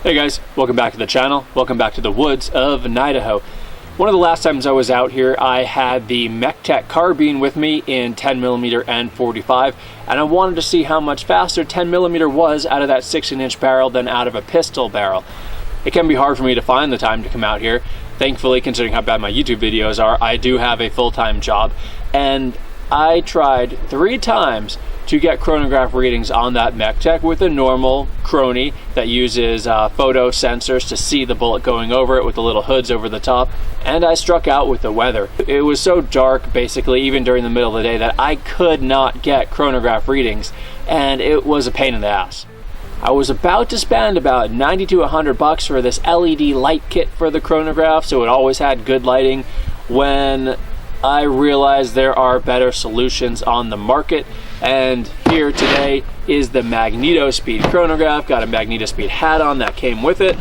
Hey guys, welcome back to the channel. Welcome back to the woods of Idaho. One of the last times I was out here, I had the MechTech carbine with me in 10mm and 45, and I wanted to see how much faster 10mm was out of that 16-inch barrel than out of a pistol barrel. It can be hard for me to find the time to come out here. Thankfully, considering how bad my YouTube videos are, I do have a full-time job, and I tried 3 times to get chronograph readings on that MechTech with a normal Chrony that uses photo sensors to see the bullet going over it with the little hoods over the top, and I struck out with the weather. It was so dark, basically, even during the middle of the day, that I could not get chronograph readings, and it was a pain in the ass. I was about to spend about $90 to $100 for this LED light kit for the chronograph, so it always had good lighting, when I realized there are better solutions on the market. And here today is the MagnetoSpeed chronograph. Got a MagnetoSpeed hat on that came with it.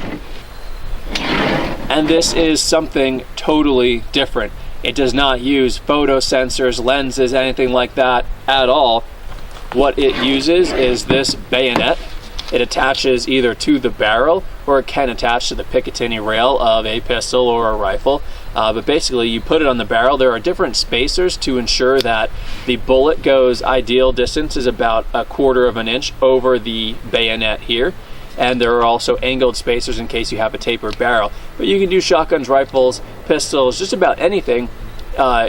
And this is something totally different. It does not use photo sensors, lenses, anything like that at all. What it uses is this bayonet. It attaches either to the barrel or it can attach to the Picatinny rail of a pistol or a rifle. But basically you put it on the barrel. There are different spacers to ensure that the bullet goes, ideal distance is about 1/4 of an inch over the bayonet here. And there are also angled spacers in case you have a tapered barrel. But you can do shotguns, rifles, pistols, just about anything,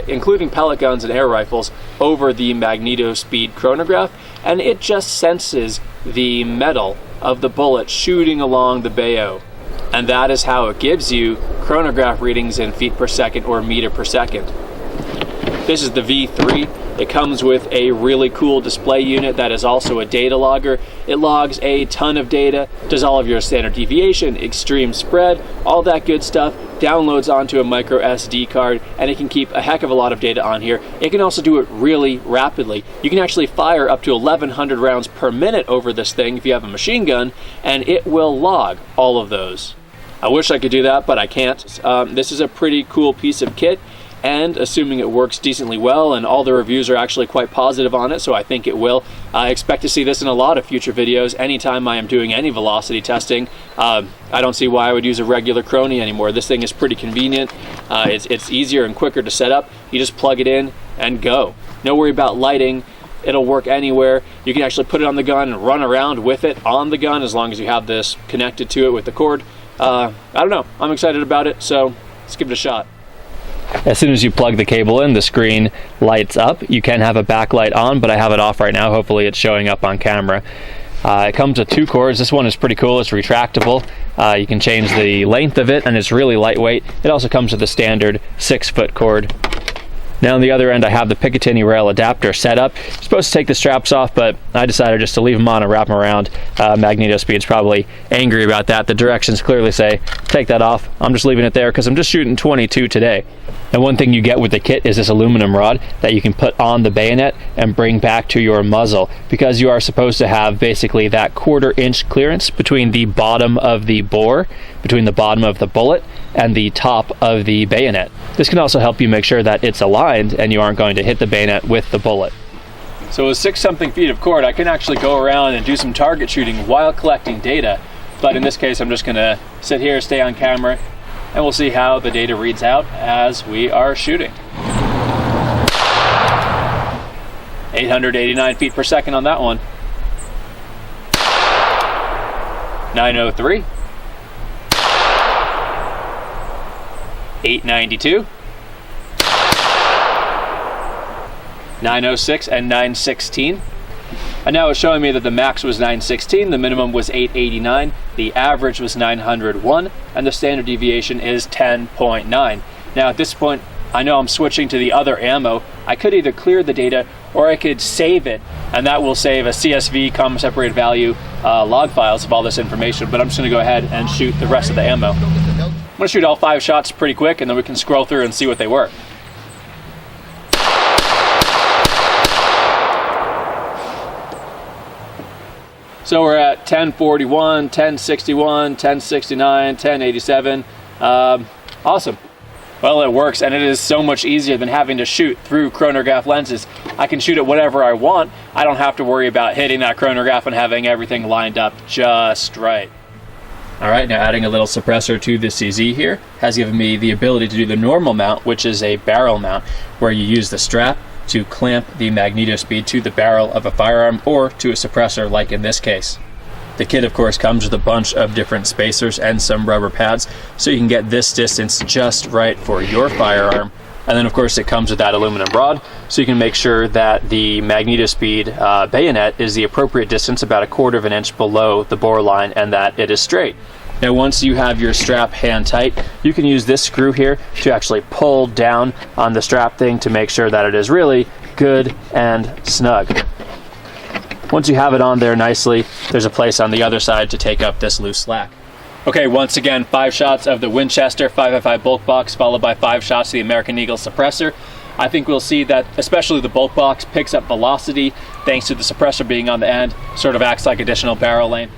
including pellet guns and air rifles, over the MagnetoSpeed chronograph, and it just senses the metal of the bullet shooting along the bayo. And that is how it gives you chronograph readings in feet per second or meter per second. This is the V3. It comes with a really cool display unit that is also a data logger. It logs a ton of data, does all of your standard deviation, extreme spread, all that good stuff, downloads onto a micro SD card, and it can keep a heck of a lot of data on here. It can also do it really rapidly. You can actually fire up to 1,100 rounds per minute over this thing if you have a machine gun, and it will log all of those. I wish I could do that, but I can't. This is a pretty cool piece of kit, and assuming it works decently well, and all the reviews are actually quite positive on it, so I think it will. I expect to see this in a lot of future videos. Anytime I am doing any velocity testing, I don't see why I would use a regular Chrony anymore. This thing is pretty convenient. It's easier and quicker to set up. You just plug it in and go. No worry about lighting. It'll work anywhere. You can actually put it on the gun and run around with it on the gun as long as you have this connected to it with the cord. I don't know. I'm excited about it, so let's give it a shot. As soon as you plug the cable in, the screen lights up. You can have a backlight on, but I have it off right now. Hopefully it's showing up on camera. It comes with 2 cords. This one is pretty cool. It's retractable. You can change the length of it, and it's really lightweight. It also comes with a standard 6-foot cord. Now on the other end I have the Picatinny rail adapter set up. I'm supposed to take the straps off, but I decided just to leave them on and wrap them around. MagnetoSpeed's probably angry about that. The directions clearly say take that off. I'm just leaving it there because I'm just shooting 22 today. And one thing you get with the kit is this aluminum rod that you can put on the bayonet and bring back to your muzzle, because you are supposed to have basically that 1/4 inch clearance between the bottom of the bore, between the bottom of the bullet and the top of the bayonet. This can also help you make sure that it's aligned and you aren't going to hit the bayonet with the bullet. So with 6-something feet of cord, I can actually go around and do some target shooting while collecting data. But in this case, I'm just gonna sit here, stay on camera, and we'll see how the data reads out as we are shooting. 889 feet per second on that one. 903. 892. 906 and 916. And now it's showing me that the max was 916, the minimum was 889, the average was 901, and the standard deviation is 10.9. Now at this point, I know I'm switching to the other ammo. I could either clear the data or I could save it, and that will save a CSV, comma separated value, log files of all this information, but I'm just gonna go ahead and shoot the rest of the ammo. I'm gonna shoot all 5 shots pretty quick, and then we can scroll through and see what they were. So we're at 1041, 1061, 1069, 1087. Awesome. Well, it works, and it is so much easier than having to shoot through chronograph lenses. I can shoot it whatever I want. I don't have to worry about hitting that chronograph and having everything lined up just right. All right, now adding a little suppressor to the CZ here has given me the ability to do the normal mount, which is a barrel mount, where you use the strap to clamp the MagnetoSpeed to the barrel of a firearm or to a suppressor, like in this case. The kit, of course, comes with a bunch of different spacers and some rubber pads, so you can get this distance just right for your firearm. And then, of course, it comes with that aluminum rod, so you can make sure that the MagnetoSpeed bayonet is the appropriate distance, about 1/4 of an inch below the bore line, and that it is straight. Now, once you have your strap hand tight, you can use this screw here to actually pull down on the strap thing to make sure that it is really good and snug. Once you have it on there nicely, there's a place on the other side to take up this loose slack. Okay, once again, 5 shots of the Winchester 5.55 bulk box, followed by 5 shots of the American Eagle suppressor. I think we'll see that especially the bulk box picks up velocity thanks to the suppressor being on the end, sort of acts like additional barrel lane.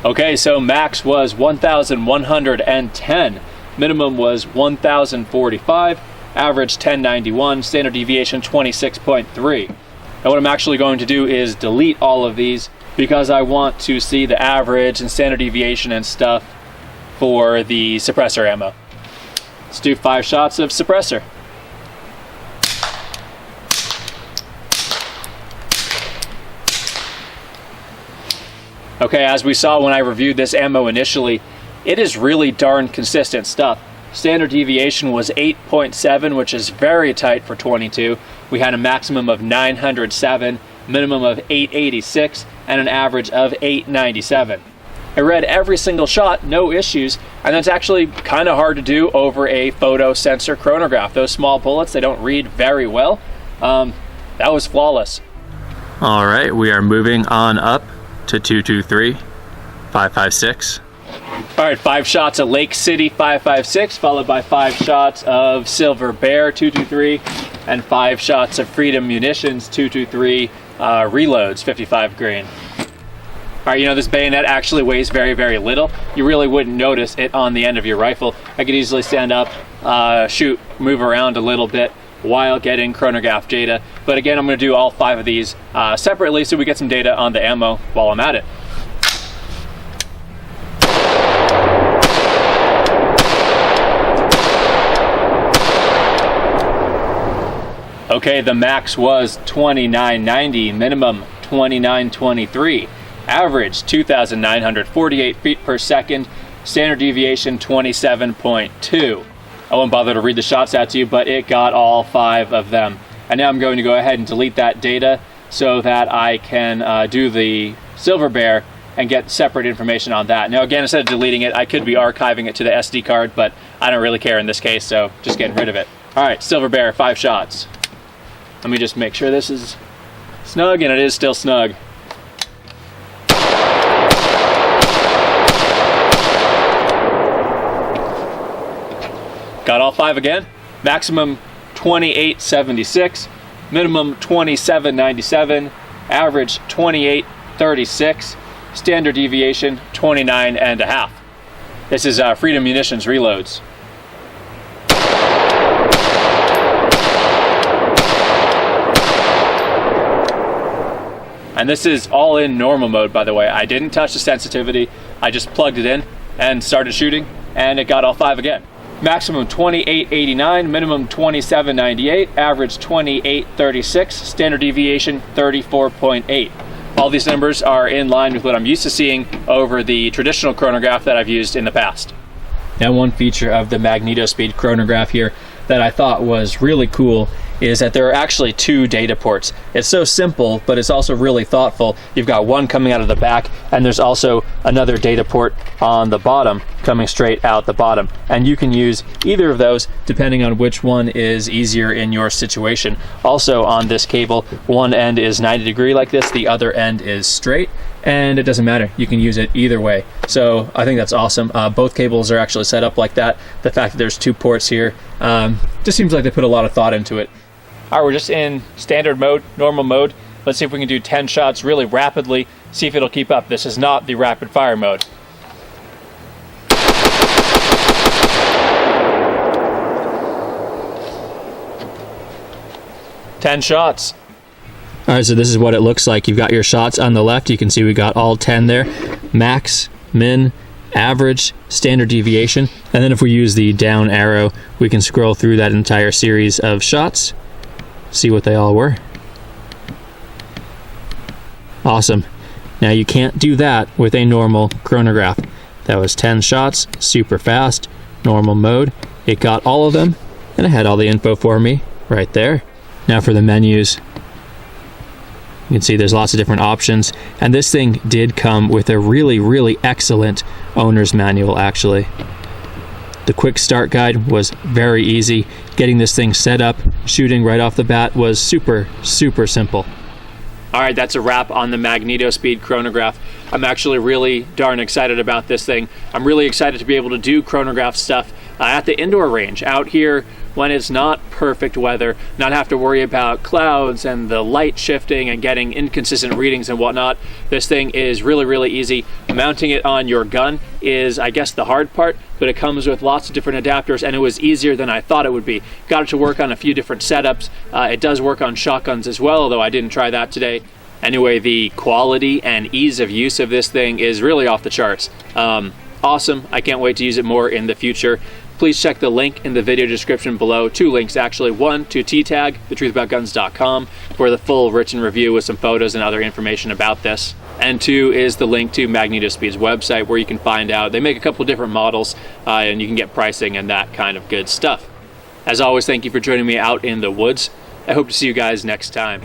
Okay, so max was 1,110, minimum was 1,045, average 1091, standard deviation 26.3. Now what I'm actually going to do is delete all of these because I want to see the average and standard deviation and stuff for the suppressor ammo. Let's do 5 shots of suppressor. Okay, as we saw when I reviewed this ammo initially, it is really darn consistent stuff. Standard deviation was 8.7, which is very tight for 22. We had a maximum of 907, minimum of 886, and an average of 897. I read every single shot, no issues, and that's actually kind of hard to do over a photo sensor chronograph. Those small bullets, they don't read very well. That was flawless. All right, we are moving on up to 223, 556. All right, 5 shots of Lake City 556, followed by 5 shots of Silver Bear 223, and 5 shots of Freedom Munitions 223 reloads 55 grain. All right, you know, this bayonet actually weighs very, very little. You really wouldn't notice it on the end of your rifle. I could easily stand up, shoot, move around a little bit while getting chronograph data. But again, I'm going to do all 5 of these separately so we get some data on the ammo while I'm at it. Okay, the max was 2990, minimum 2923, average 2,948 feet per second, standard deviation 27.2. I won't bother to read the shots out to you, but it got all 5 of them. And now I'm going to go ahead and delete that data so that I can do the Silver Bear and get separate information on that. Now again, instead of deleting it, I could be archiving it to the SD card, but I don't really care in this case, so just getting rid of it. All right, Silver Bear, 5 shots. Let me just make sure this is snug, and it is still snug. Got all 5 again. Maximum 2876, minimum 2797, average 2836, standard deviation 29.5. This is Freedom Munitions reloads. And this is all in normal mode, by the way. I didn't touch the sensitivity. I just plugged it in and started shooting, and it got all 5 again. Maximum 2889, minimum 2798, average 2836, standard deviation 34.8. All these numbers are in line with what I'm used to seeing over the traditional chronograph that I've used in the past. Now, one feature of the MagnetoSpeed chronograph here that I thought was really cool is that there are actually 2 data ports. It's so simple, but it's also really thoughtful. You've got one coming out of the back, and there's also another data port on the bottom coming straight out the bottom. And you can use either of those depending on which one is easier in your situation. Also on this cable, one end is 90 degree like this, the other end is straight, and it doesn't matter. You can use it either way. So I think that's awesome. Both cables are actually set up like that. The fact that there's 2 ports here just seems like they put a lot of thought into it. All right, we're just in standard mode, normal mode. Let's see if we can do 10 shots really rapidly, see if it'll keep up. This is not the rapid fire mode. 10 shots. All right, so this is what it looks like. You've got your shots on the left. You can see we got all 10 there. Max, min, average, standard deviation. And then if we use the down arrow, we can scroll through that entire series of shots, see what they all were. Awesome. Now you can't do that with a normal chronograph. That was 10 shots, super fast, normal mode. It got all of them, and it had all the info for me right there. Now for the menus, you can see there's lots of different options, and this thing did come with a really excellent owner's manual actually. The quick start guide was very easy. Getting this thing set up, shooting right off the bat was super simple. All right, that's a wrap on the MagnetoSpeed chronograph. I'm actually really darn excited about this thing. I'm really excited to be able to do chronograph stuff at the indoor range, out here when it's not perfect weather, not have to worry about clouds and the light shifting and getting inconsistent readings and whatnot. This thing is really easy. Mounting it on your gun is, I guess, the hard part, but it comes with lots of different adapters, and it was easier than I thought it would be. Got it to work on a few different setups. It does work on shotguns as well, although I didn't try that today. Anyway, the quality and ease of use of this thing is really off the charts. Awesome. I can't wait to use it more in the future. Please check the link in the video description below. 2 links actually. 1 to TTAG, thetruthaboutguns.com, for the full written review with some photos and other information about this. And 2 is the link to MagnetoSpeed's website, where you can find out. They make a couple different models, and you can get pricing and that kind of good stuff. As always, thank you for joining me out in the woods. I hope to see you guys next time.